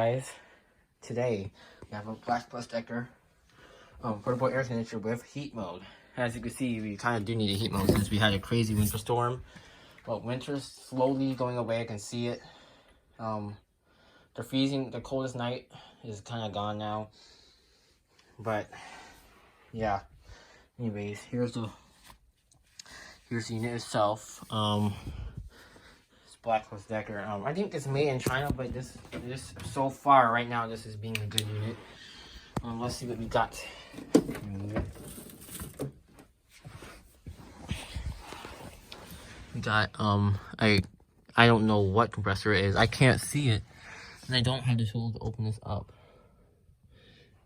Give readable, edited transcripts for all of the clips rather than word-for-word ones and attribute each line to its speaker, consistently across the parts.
Speaker 1: guys, today we have a Black Plus Decker portable air conditioner with heat mode. As you can see, we kind of do need a heat mode since we had a crazy winter storm. But winter's slowly going away. I can see it. The coldest night is kind of gone now. But yeah. Anyways, here's the unit itself. It's Black Plus Decker. I think it's made in China, but this so far right now this is being a good unit. Let's see what we got. We got I don't know what compressor it is. I can't see it, and I don't have the tools to open this up.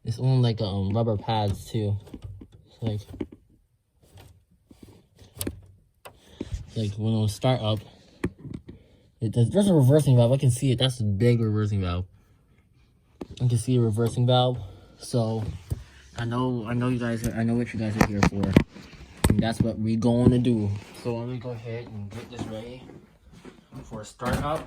Speaker 1: It's on like rubber pads too. It's like when it'll start up, there's a reversing valve. I can see it. That's a big reversing valve. I can see a reversing valve. So I know you guys. I know what you guys are here for, and that's what we're going to do. So let me go ahead and get this ready for a start up.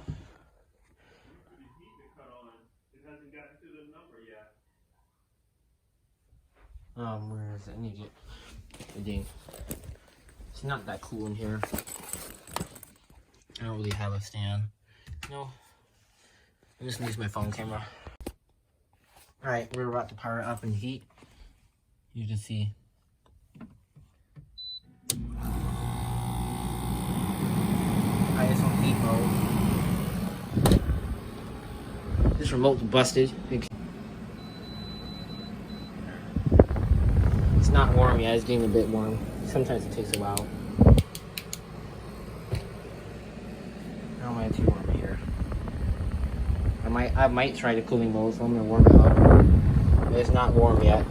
Speaker 1: Where is it? I need to get the thing. It's not that cool in here. I don't really have a stand. No. I'm just gonna use my phone camera. Alright, we're about to power it up in heat. You can see. Alright, it's on heat mode. This remote's busted. It's not warm yet, it's getting a bit warm. Sometimes it takes a while. I don't want it too warm here. I might try the cooling mode, so I'm gonna warm it up. But it's not warm yet.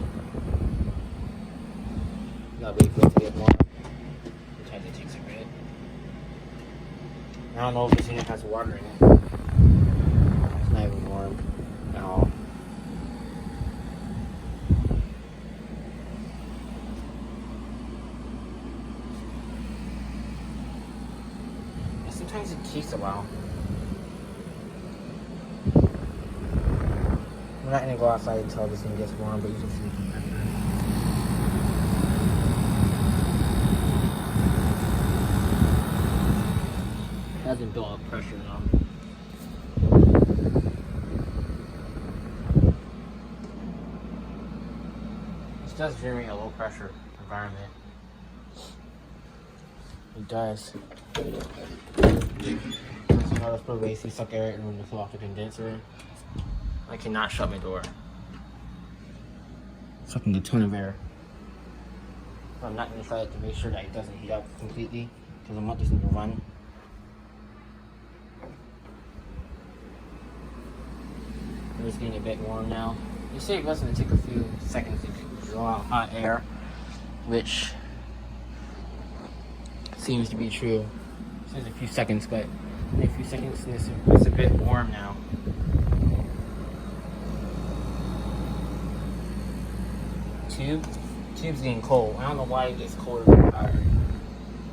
Speaker 1: Gotta wait for it to get warm. Sometimes it takes a bit. I don't know if this unit has water in it. It's not even warm at all. Sometimes it takes a while. I'm not gonna go outside until this thing gets warm, but you can see the compressor. It hasn't built up pressure enough. This does generate a low pressure environment. It does. Let's put away, suck air and remove off the condenser. I cannot shut my door. Sucking a ton of air. So I'm not gonna try it to make sure that it doesn't heat up completely because I want this thing to run. It's getting a bit warm now. They say it was gonna take a few seconds to draw out hot air, which seems to be true. It says a few seconds, but in a few seconds it's a bit warm now. Tube's getting cold. I don't know why it gets colder than fire.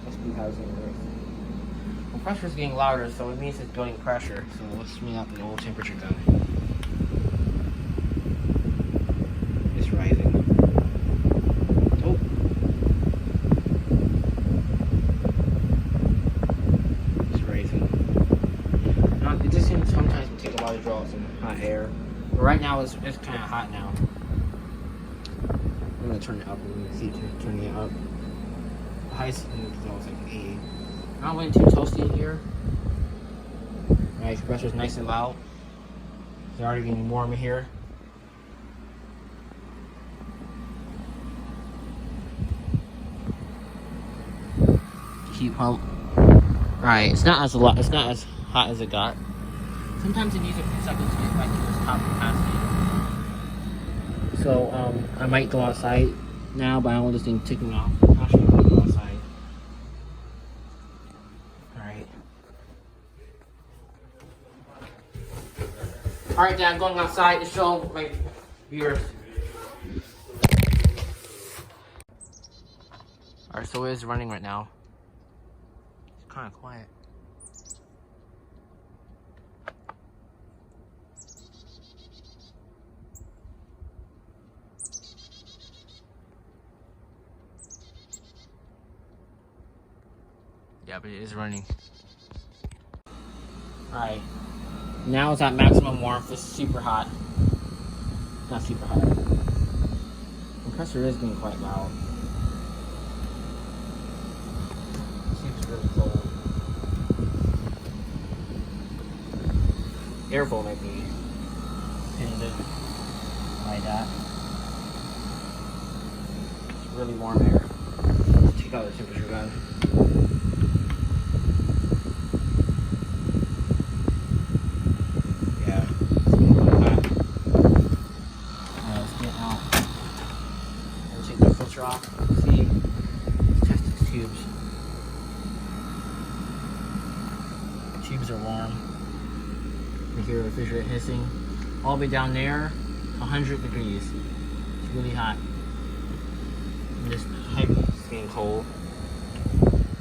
Speaker 1: Must be how it's getting worse. Well, pressure's getting louder, so it means it's building pressure. So let's swing out the old temperature gun. It's rising. Oh. It just seems sometimes it takes a while to draw some hot air. But right now it's kind of hot now. I'm gonna turn it up and you can see turning it up. The highest is like 80. I don't want it too toasty in here. Right, compressor's nice and loud. It's already getting warm in here. Heat pump. Right, it's not as hot as it got. Sometimes it needs a few seconds to get back to its top capacity. So I might go outside now, but I don't want this thing ticking off. Actually, I'm gonna go outside. Alright. Alright, Dad, I'm going outside to show my viewers. Alright, so it is running right now. It's kind of quiet. Yeah, but it is running. Alright. Now it's at maximum warmth. It's super hot. Not super hot. Compressor is being quite loud. Seems really cold. Airflow might be hindered by that. It's really warm air. Check out the temperature gun. Yeah, it's getting quite hot. Alright, let's get out. And take the filter off. See, let's test these tubes. Tubes are warm. You hear the refrigerant hissing. All the way down there, 100 degrees. It's really hot. And this pipe is getting cold.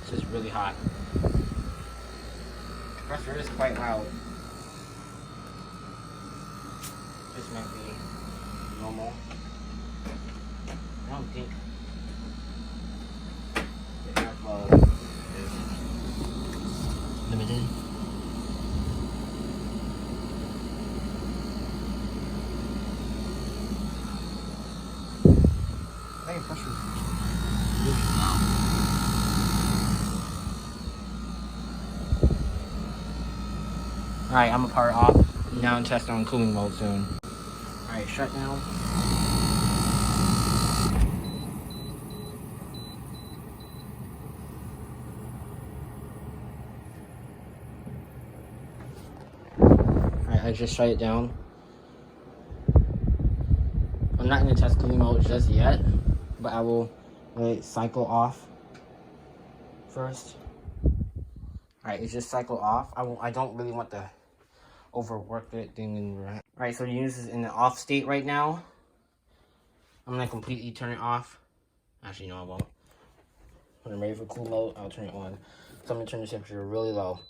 Speaker 1: It's just really hot. Compressor is quite loud. This might be normal. I don't think the airflow is limited. I think pressure is really loud. Alright, I'm gonna power off. Now I'm testing on cooling mode soon. Alright, shut down. Alright, I just shut it down. I'm not gonna test cooling mode just yet, but I will let it cycle off first. Alright, it's just cycle off. I don't really want to overwork that thing. Alright, so the unit is in the off state right now. I'm gonna completely turn it off. Actually, no, I won't. When I'm ready for cool mode, I'll turn it on. So I'm gonna turn the temperature really low.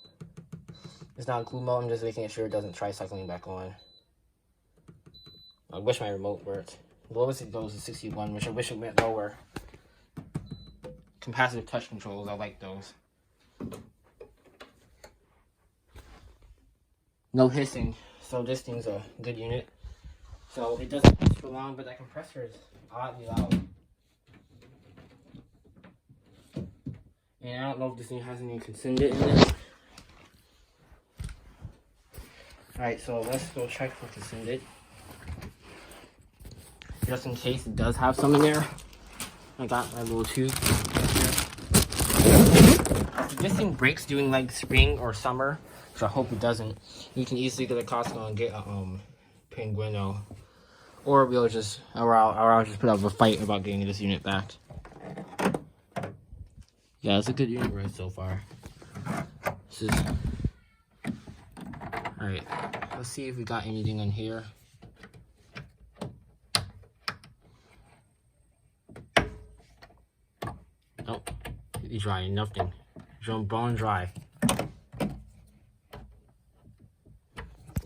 Speaker 1: It's not cool mode, I'm just making sure it doesn't try cycling back on. I wish my remote worked. The lowest it goes is 61, which I wish it went lower. Capacitive touch controls, I like those. No hissing, so this thing's a good unit. So it doesn't hiss for long, but that compressor is oddly loud. And I don't know if this thing has any condensate in it. Alright, so let's go check for condensate. Just in case it does have some in there. I got my little tube. If this thing breaks during like spring or summer, which I hope it doesn't, you can easily go to Costco and get a Pinguino. Or we'll just, or I'll just put up a fight about getting this unit back. Yeah, it's a good unit right so far. This is, alright, let's see if we got anything on here. Nope, it's dry, nothing. Bone dry.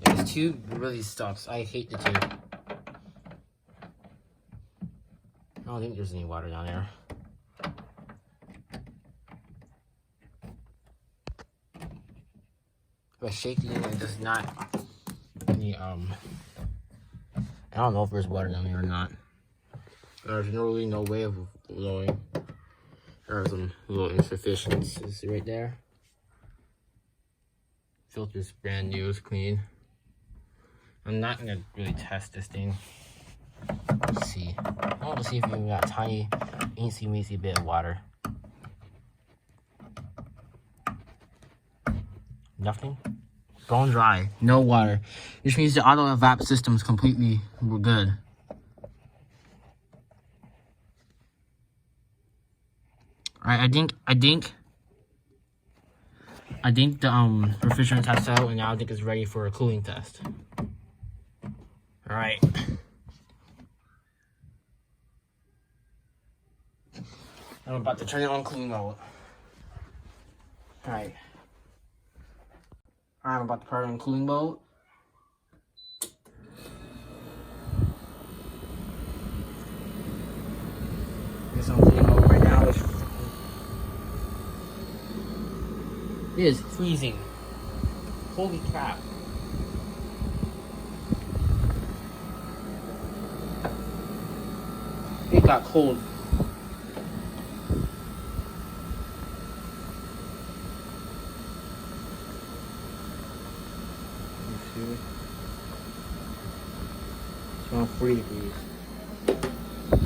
Speaker 1: Yeah, this tube really sucks. I hate the tube. I don't think there's any water down there. But shaky and does not any I don't know if there's water down here or not. There's really no way of blowing. There are some little insufficiencies right there. Filter's brand new, it's clean. I'm not gonna really test this thing. Let's see. I want to see if we got a tiny, eensy-weensy bit of water. Nothing. Bone dry. No water. Which means the auto evap system is completely good. Alright, I think the refrigerant test out, and now I think it's ready for a cooling test. Alright. I'm about to turn it on cooling mode. Alright. I'm about to put it on cooling mode. It's on cooling mode right now. It is freezing. Holy crap. It got cold. It's around 40 degrees.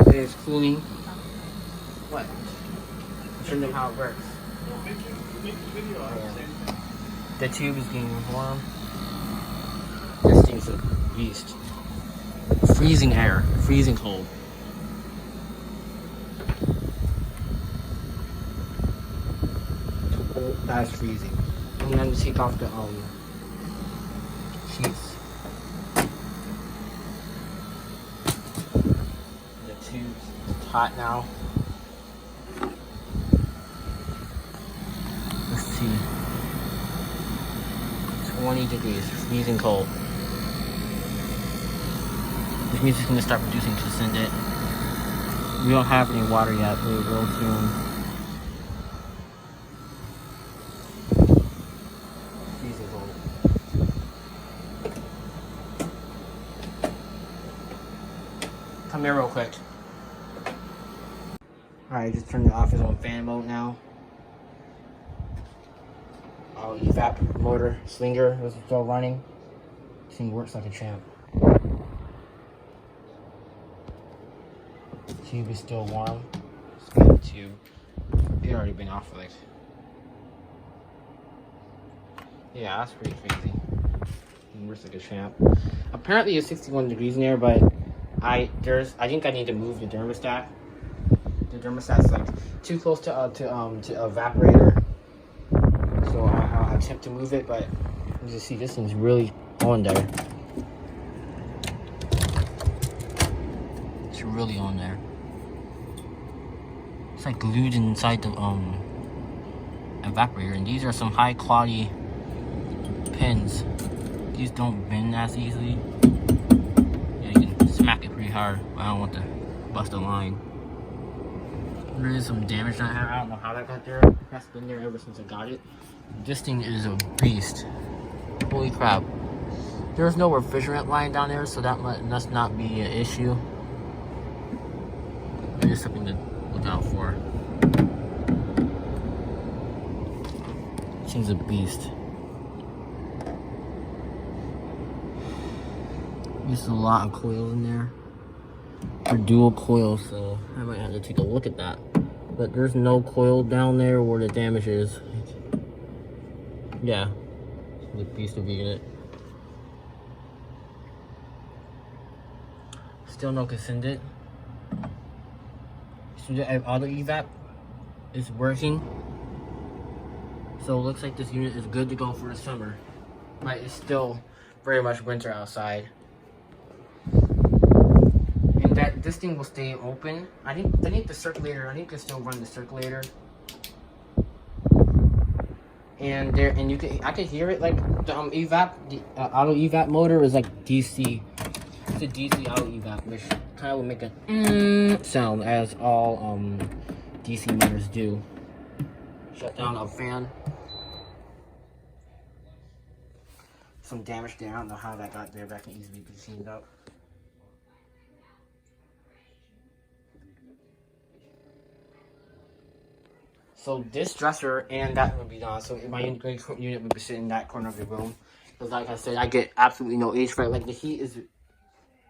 Speaker 1: It is cooling. What? I'll show them how it works. The tube is getting warm. This thing's a beast. Freezing air, freezing cold. That's freezing. I'm gonna take off the sheets. The tube's hot now. Let's see. 20 degrees, freezing cold. Which means it's gonna start producing Cosindit. We don't have any water yet, but we will soon. Freezing cold. Come here real quick. Alright, just turn the office on fan mode now. Our evap motor slinger is still running. This thing works like a champ. Tube is still warm. Scan the tube. It already been off like. Yeah, that's pretty crazy. It works like a champ. Apparently it's 61 degrees in there, but I think I need to move the thermostat. The thermostat's like too close to evaporator. So I'll attempt to move it, but you just see this thing's really on there. It's really on there. It's like glued inside the evaporator, and these are some high quality pins. These don't bend as easily. Yeah, you can smack it pretty hard, but I don't want to bust a line. There is some damage on it. I don't know how that got there. That's been there ever since I got it. This thing is a beast. Holy crap. There's no refrigerant line down there, so that must not be an issue. It is something to look out for. This thing's a beast. There's a lot of coils in there. They're dual coils, so I might have to take a look at that. But there's no coil down there where the damage is. Yeah, the beast of a unit. Still no Cosindit. So the auto evap is working. So it looks like this unit is good to go for the summer. But it's still very much winter outside. And that this thing will stay open. I think the circulator, I think I still run the circulator. And I can hear it like the evap, the auto evap motor is like DC. It's a DC auto evap, which kind of will make a sound, as all DC motors do. Shut down a fan. Some damage there. I don't know how that got there, but that can easily be cleaned up. So this dresser and that would be done. So my unit would be sitting in that corner of the room. Because like I said, I get absolutely no HVAC. Like the heat is,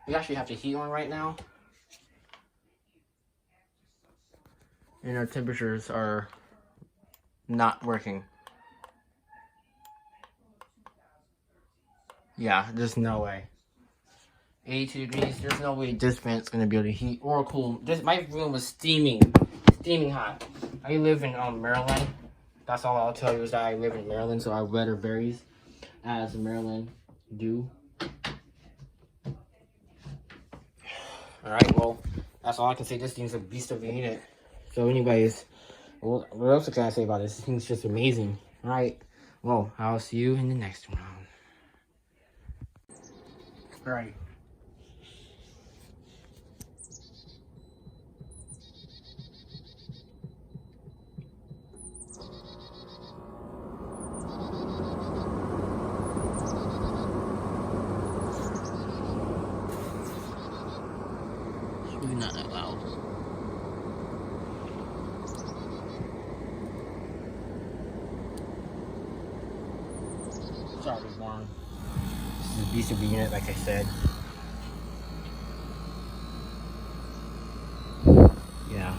Speaker 1: we actually have the heat on right now. And our temperatures are not working. Yeah, there's no way. 82 degrees, there's no way this vent's gonna be able to heat or cool. My room was steaming hot. I live in Maryland. That's all I'll tell you is that I live in Maryland, so I weather varies as Maryland do. Alright, well, that's all I can say. This thing's a beast of a unit. So anyways, what else can I say about this? This thing's just amazing. Alright, well, I'll see you in the next round. Alright. Maybe not that loud. Sorry, one. This is the BCB unit, like I said. Yeah.